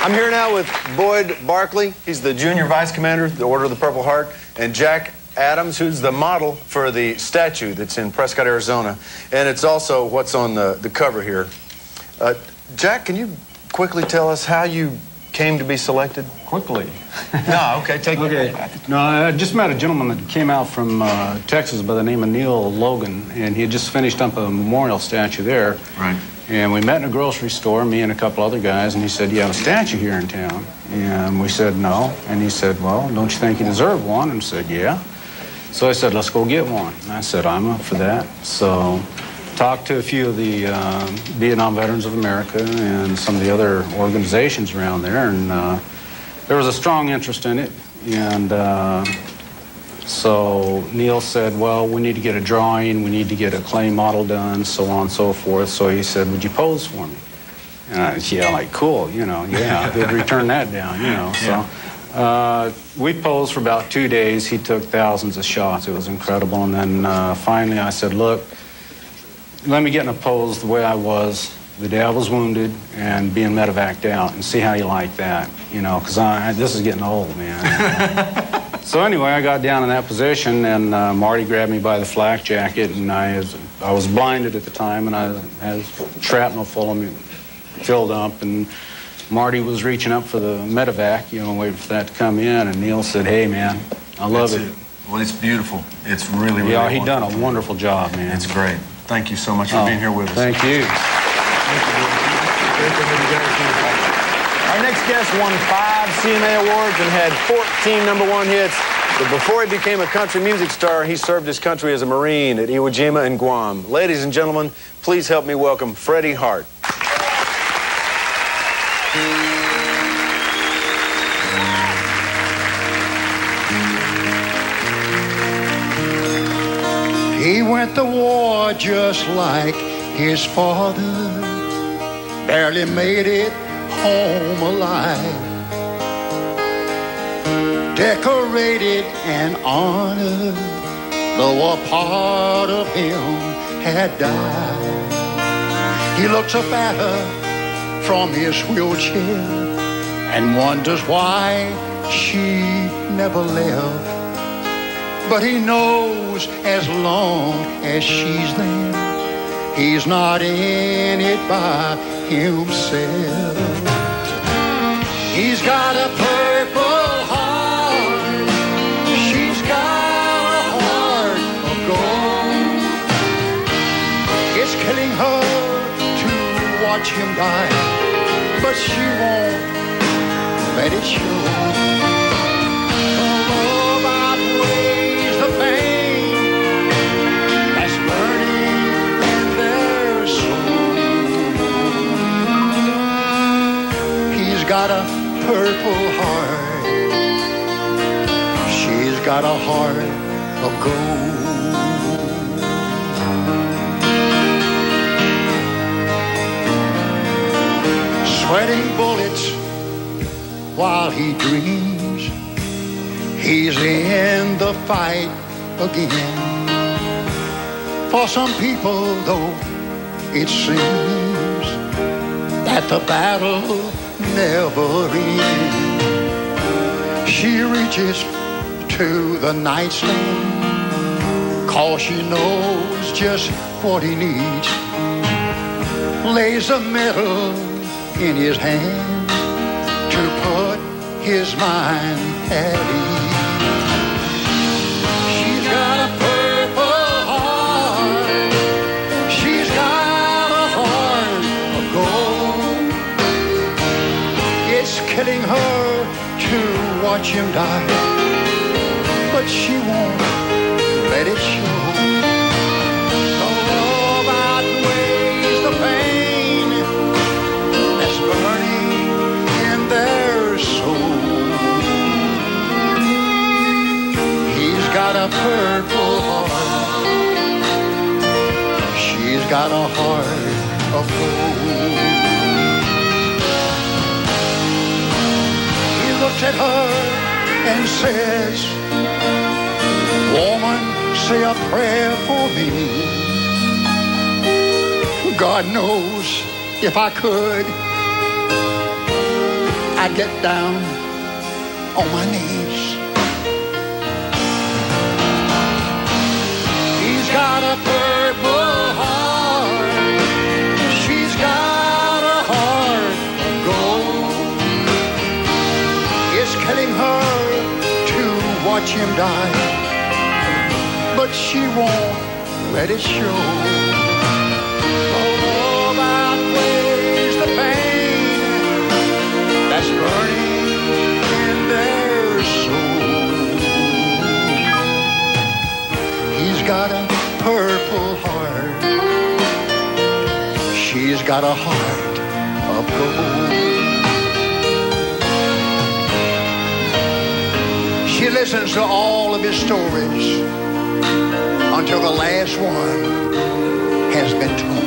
I'm here now with Boyd Barkley. He's the junior vice commander of the Order of the Purple Heart, and Jack Adams, who's the model for the statue that's in Prescott, Arizona. And it's also what's on the cover here. Jack, can you quickly tell us how you came to be selected? Quickly? No, okay, take it. No, I just met a gentleman that came out from Texas by the name of Neil Logan, and he had just finished up a memorial statue there. Right. And we met in a grocery store, me and a couple other guys, and he said, "You have a statue here in town?" And we said, "No." And he said, "Well, don't you think you deserve one?" And I said, "Yeah." So I said, "Let's go get one." And I said, "I'm up for that." So talked to a few of the Vietnam Veterans of America and some of the other organizations around there, and there was a strong interest in it. And so Neil said, "Well, we need to get a drawing, we need to get a clay model done, so on and so forth." So he said, "Would you pose for me?" And I said, "Yeah, like, cool, you know, yeah, they'd return that down, you know." So we posed for about 2 days. He took thousands of shots. It was incredible. And then finally I said, "Look, let me get in a pose the way I was the day I was wounded and being medevaced out and see how you like that, you know, because this is getting old, man." So anyway, I got down in that position, and Marty grabbed me by the flak jacket, and I was blinded at the time, and I had shrapnel filled up, and Marty was reaching up for the medevac, you know, waiting for that to come in, and Neil said, "Hey, man, I love it." Well, it's beautiful. It's really, really wonderful. Yeah, he done a wonderful job, man. It's great. Thank you so much for being here with us. Thank you. Our next guest won 5 CMA awards and had 14 #1 hits. But before he became a country music star, he served his country as a Marine at Iwo Jima and Guam. Ladies and gentlemen, please help me welcome Freddie Hart. He went to war just like his father, barely made it home alive, decorated and honored, though a part of him had died. He looks up at her from his wheelchair and wonders why she never left. But he knows as long as she's there, he's not in it by himself. He's got a purple heart, she's got a heart of gold. It's killing her to watch him die, but she won't let it show. Got a purple heart, she's got a heart of gold. Sweating bullets while he dreams, he's in the fight again. For some people, though, it seems that the battle never ends. She reaches to the nightstand, 'cause she knows just what he needs. Lays a medal in his hand to put his mind at ease. She's got a purple heart, she's got a heart of gold. It's killing her to watch him die, but she won't let it show. The love outweighs the pain that's burning in their soul. He's got a purple heart, she's got a heart of gold. Looks at her and says, "Woman, say a prayer for me. God knows if I could, I get down on my knees. He's got a purple heart. She's got a heart of gold. It's killing her to watch him die, but she won't let it show. Oh, outweighs the pain that's burning in their soul. He's got a purple heart. She's got a heart of gold. She listens to all of his stories until the last one has been told.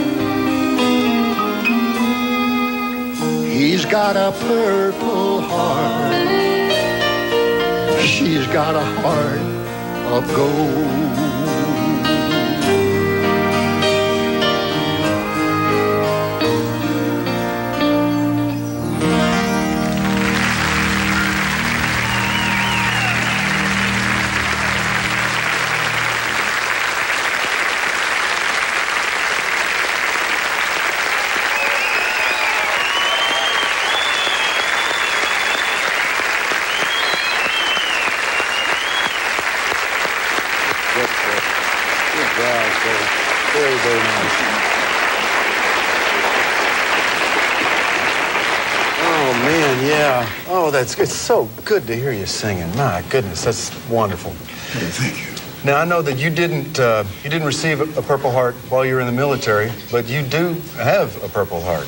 He's got a purple heart. She's got a heart of gold. Very, very nice. Oh, man, yeah. Oh, it's so good to hear you singing. My goodness, that's wonderful. Hey, thank you. Now, I know that you didn't receive a Purple Heart while you were in the military, but you do have a Purple Heart.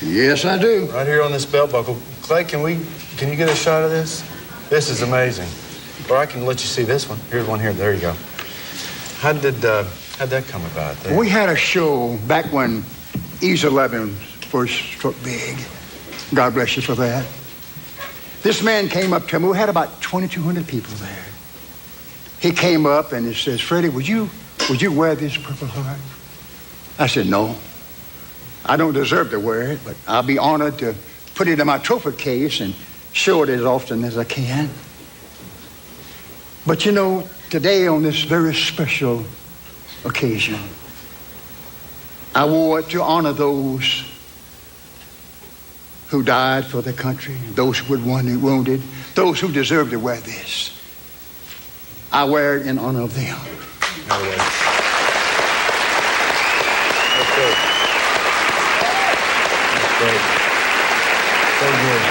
Yes, I do. Right here on this belt buckle. Clay, can you get a shot of this? This is amazing. Or I can let you see this one. Here's one here. There you go. How'd that come about? There? We had a show back when East 11 first struck big. God bless you for that. This man came up to me. We had about 2,200 people there. He came up and he says, "Freddie, would you wear this Purple Heart?" I said, "No. I don't deserve to wear it, but I'll be honored to put it in my trophy case and show it as often as I can." But you know, today on this very special occasion, I wore it to honor those who died for the country, those who were wounded, those who deserve to wear this. I wear it in honor of them. No way. That's great. That's great. So good.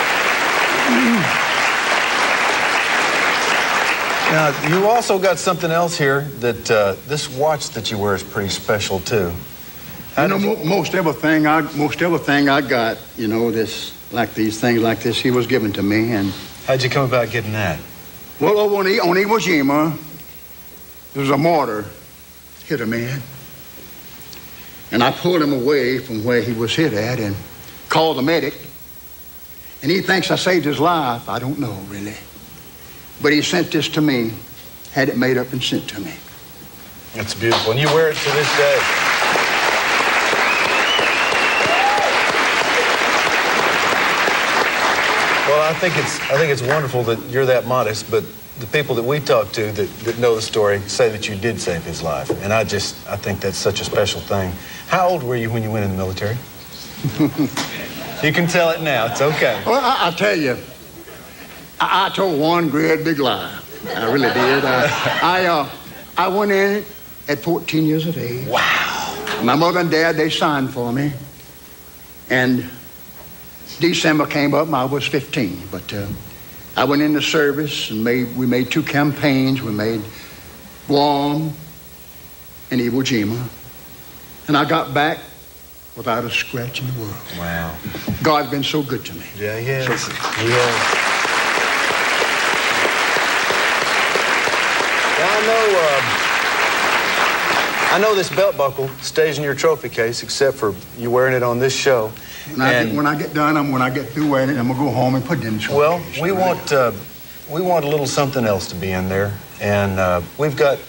Now, you also got something else here that this watch that you wear is pretty special too. You know, most everything I got, you know, these things like this, he was given to me. And how'd you come about getting that? well, over on Iwo Jima, there was a mortar hit a man, and I pulled him away from where he was hit at and called the medic. And he thinks I saved his life. I don't know really, but he sent this to me, had it made up and sent to me. It's beautiful, and you wear it to this day. Well, I think it's wonderful that you're that modest, but the people that we talk to that know the story say that you did save his life, and I think that's such a special thing. How old were you when you went in the military? You can tell it now. It's okay. Well, I'll tell you, I told one great big lie. I really did. I went in at 14 years of age. Wow. My mother and dad, they signed for me. And December came up and I was 15. But I went into service and we made 2 campaigns. We made Guam and Iwo Jima. And I got back without a scratch in the world. Wow. God's been so good to me. Yeah, he has. So good. He has. I know this belt buckle stays in your trophy case, except for you wearing it on this show. When I get through wearing it, I'm gonna go home and put it in the trophy Well, case. we want a little something else to be in there, and we've got a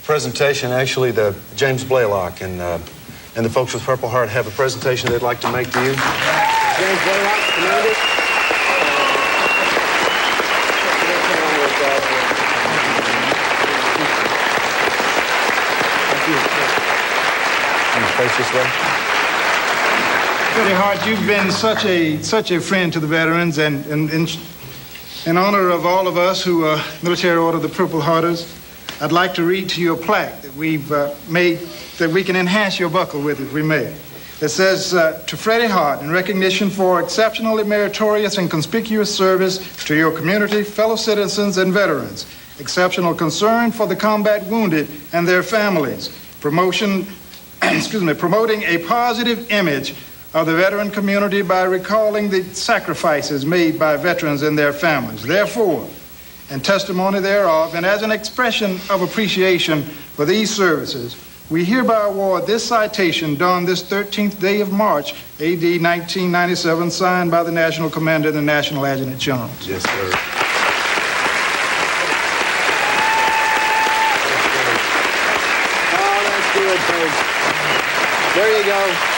presentation. Actually, the James Blaylock and the folks with Purple Heart have a presentation they'd like to make to you. James Blaylock, Commander. Face this way. Freddie Hart, you've been such a friend to the veterans, and in honor of all of us who are Military Order of the Purple Hearters, I'd like to read to you a plaque that we've made that we can enhance your buckle with if we may. It says, to Freddie Hart, in recognition for exceptionally meritorious and conspicuous service to your community, fellow citizens, and veterans, exceptional concern for the combat wounded and their families, promoting a positive image of the veteran community by recalling the sacrifices made by veterans and their families. Therefore, in testimony thereof, and as an expression of appreciation for these services, we hereby award this citation done this 13th day of March, A.D. 1997, signed by the National Commander and the National Adjutant General. Yes, sir. Oh, that's good, folks. There you go.